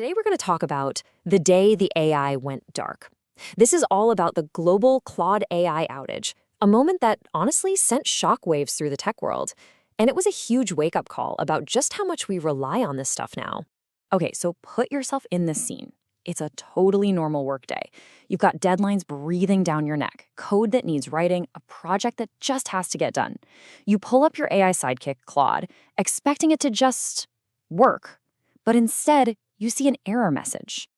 Today we're going to talk about the day the AI went dark. This is all about the global Claude AI outage, a moment that honestly sent shockwaves through the tech world. And it was a huge wake-up call about just how much we rely on this stuff now. Okay, so put yourself in this scene. It's a totally normal workday. You've got deadlines breathing down your neck, code that needs writing, a project that just has to get done. You pull up your AI sidekick, Claude, expecting it to just work. But instead, you see an error message.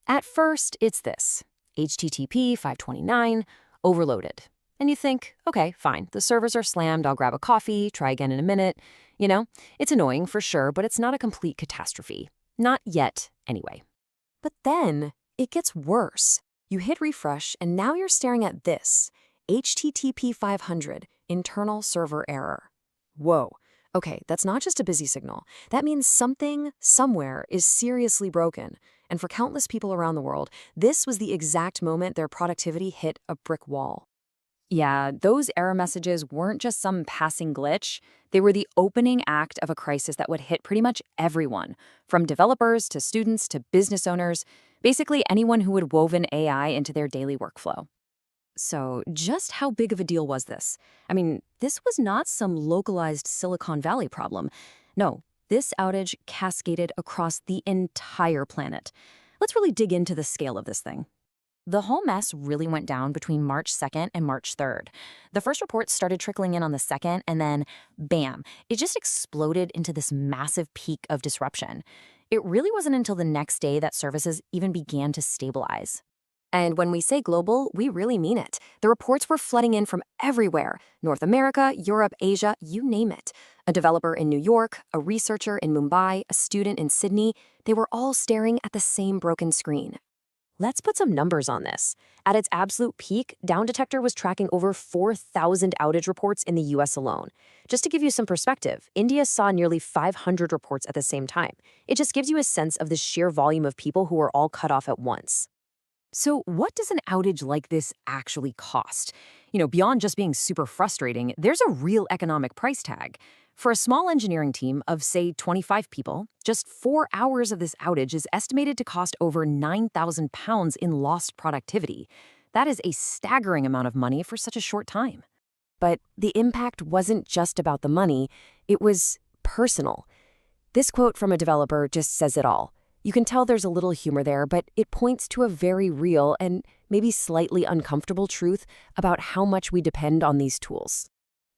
At first, it's this: HTTP 529, overloaded. And you think, okay, fine, the servers are slammed, I'll grab a coffee, try again in a minute. It's annoying for sure, but it's not a complete catastrophe. Not yet, anyway. But then, it gets worse. You hit refresh, and now you're staring at this: HTTP 500, internal server error. Whoa. Okay, that's not just a busy signal. That means something, somewhere, is seriously broken. And for countless people around the world, this was the exact moment their productivity hit a brick wall. Yeah, those error messages weren't just some passing glitch. They were the opening act of a crisis that would hit pretty much everyone, from developers to students to business owners, basically anyone who had woven AI into their daily workflow. So just how big of a deal was this? I mean, this was not some localized Silicon Valley problem. No, this outage cascaded across the entire planet. Let's really dig into the scale of this thing. The whole mess really went down between March 2nd and March 3rd. The first reports started trickling in on the 2nd, and then, bam, it just exploded into this massive peak of disruption. It really wasn't until the next day that services even began to stabilize. And when we say global, we really mean it. The reports were flooding in from everywhere: North America, Europe, Asia, you name it. A developer in New York, a researcher in Mumbai, a student in Sydney, they were all staring at the same broken screen. Let's put some numbers on this. At its absolute peak, Downdetector was tracking over 4,000 outage reports in the US alone. Just to give you some perspective, India saw nearly 500 reports at the same time. It just gives you a sense of the sheer volume of people who were all cut off at once. So what does an outage like this actually cost? Beyond just being super frustrating, there's a real economic price tag. For a small engineering team of, say, 25 people, just 4 hours of this outage is estimated to cost over £9,000 in lost productivity. That is a staggering amount of money for such a short time. But the impact wasn't just about the money, it was personal. This quote from a developer just says it all. You can tell there's a little humor there, but it points to a very real and maybe slightly uncomfortable truth about how much we depend on these tools.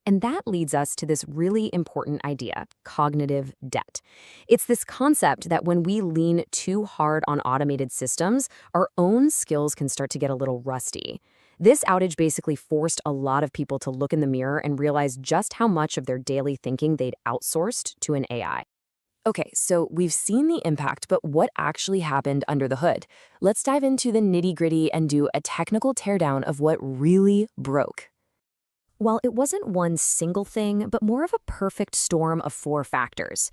And that leads us to this really important idea: cognitive debt. It's this concept that when we lean too hard on automated systems, our own skills can start to get a little rusty. This outage basically forced a lot of people to look in the mirror and realize just how much of their daily thinking they'd outsourced to an AI. Okay, so we've seen the impact, but what actually happened under the hood? Let's dive into the nitty-gritty and do a technical teardown of what really broke. Well, it wasn't one single thing, but more of a perfect storm of 4 factors.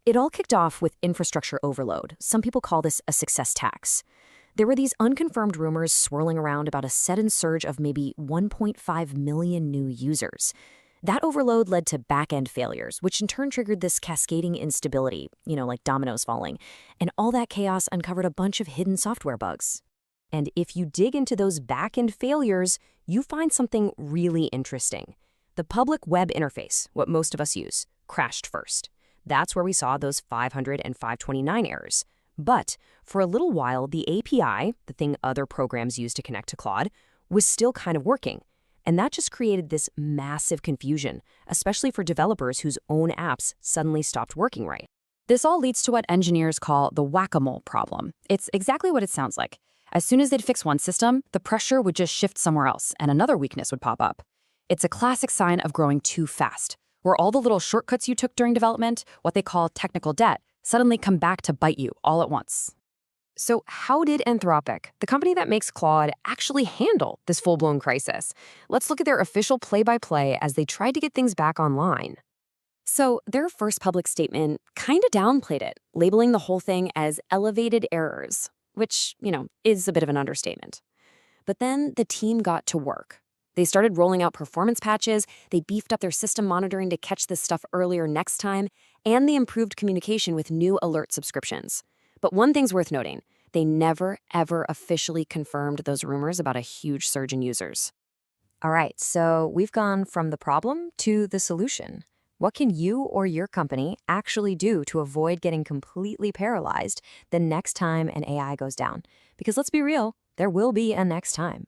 It all kicked off with infrastructure overload. Some people call this a success tax. There were these unconfirmed rumors swirling around about a sudden surge of maybe 1.5 million new users. That overload led to back-end failures, which in turn triggered this cascading instability, like dominoes falling. And all that chaos uncovered a bunch of hidden software bugs. And if you dig into those back-end failures, you find something really interesting. The public web interface, what most of us use, crashed first. That's where we saw those 500 and 529 errors. But for a little while, the API, the thing other programs use to connect to Claude, was still kind of working. And that just created this massive confusion, especially for developers whose own apps suddenly stopped working right. This all leads to what engineers call the whack-a-mole problem. It's exactly what it sounds like. As soon as they'd fix one system, the pressure would just shift somewhere else, and another weakness would pop up. It's a classic sign of growing too fast, where all the little shortcuts you took during development, what they call technical debt, suddenly come back to bite you all at once. So how did Anthropic, the company that makes Claude, actually handle this full-blown crisis? Let's look at their official play-by-play as they tried to get things back online. So their first public statement kind of downplayed it, labeling the whole thing as elevated errors, which, is a bit of an understatement. But then the team got to work. They started rolling out performance patches, they beefed up their system monitoring to catch this stuff earlier next time, and they improved communication with new alert subscriptions. But one thing's worth noting. They never, ever officially confirmed those rumors about a huge surge in users. All right, so we've gone from the problem to the solution. What can you or your company actually do to avoid getting completely paralyzed the next time an AI goes down? Because let's be real, there will be a next time.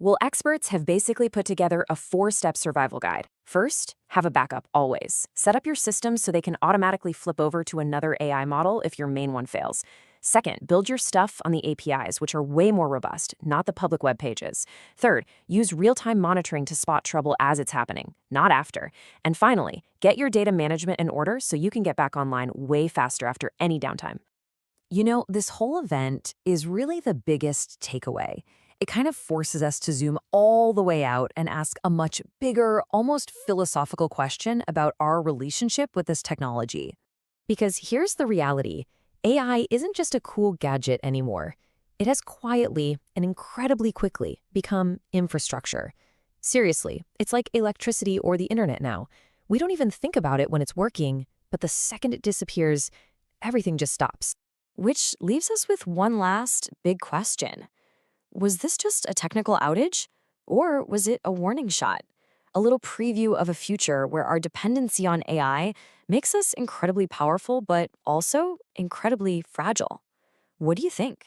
Well, experts have basically put together a 4-step survival guide. First, have a backup always. Set up your systems so they can automatically flip over to another AI model if your main one fails. Second, build your stuff on the APIs, which are way more robust, not the public web pages. Third, use real-time monitoring to spot trouble as it's happening, not after. And finally, get your data management in order so you can get back online way faster after any downtime. You know, this whole event is really the biggest takeaway. It kind of forces us to zoom all the way out and ask a much bigger, almost philosophical question about our relationship with this technology. Because here's the reality. AI isn't just a cool gadget anymore. It has quietly and incredibly quickly become infrastructure. Seriously, it's like electricity or the internet now. We don't even think about it when it's working, but the second it disappears, everything just stops. Which leaves us with one last big question. Was this just a technical outage? Or was it a warning shot? A little preview of a future where our dependency on AI makes us incredibly powerful, but also incredibly fragile. What do you think?